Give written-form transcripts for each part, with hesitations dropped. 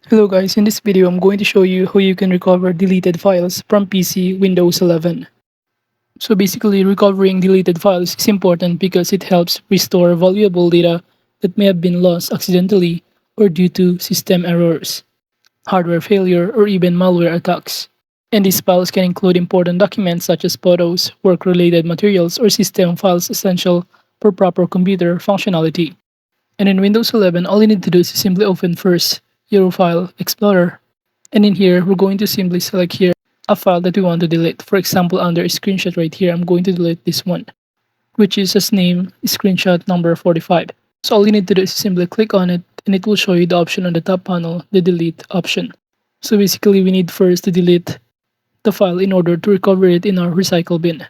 Hello guys, in this video I'm going to show you how you can recover deleted files from PC Windows 11. So basically recovering deleted files is important because it helps restore valuable data that may have been lost accidentally or due to system errors, hardware failure, or even malware attacks. And these files can include important documents such as photos, work-related materials, or system files essential for proper computer functionality. And in Windows 11, all you need to do is simply open first your File Explorer. And in here, we're going to simply select here a file that we want to delete. For example, under screenshot right here, I'm going to delete this one, which is as name screenshot number 45. So all you need to do is simply click on it and it will show you the option on the top panel, the delete option. So basically, we need first to delete the file in order to recover it in our recycle bin.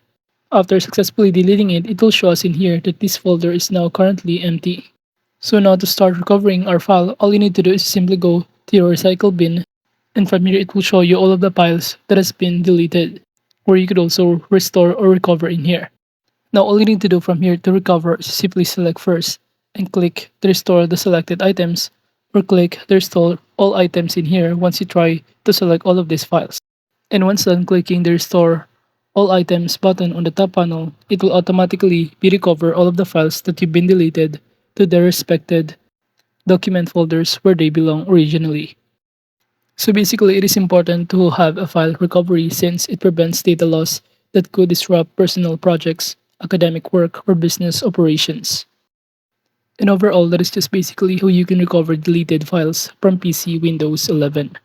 After successfully deleting it, it will show us in here that this folder is now currently empty. So now to start recovering our file, all you need to do is simply go to your recycle bin, and from here it will show you all of the files that has been deleted, where you could also restore or recover in here. Now all you need to do from here to recover is simply select first and click to restore the selected items, or click to restore all items in here once you try to select all of these files. And once done clicking the restore all items button on the top panel, it will automatically be recover all of the files that you've been deleted to their respected document folders where they belong originally. So basically, it is important to have a file recovery since it prevents data loss that could disrupt personal projects, academic work, or business operations. And overall, that is just basically how you can recover deleted files from PC Windows 11.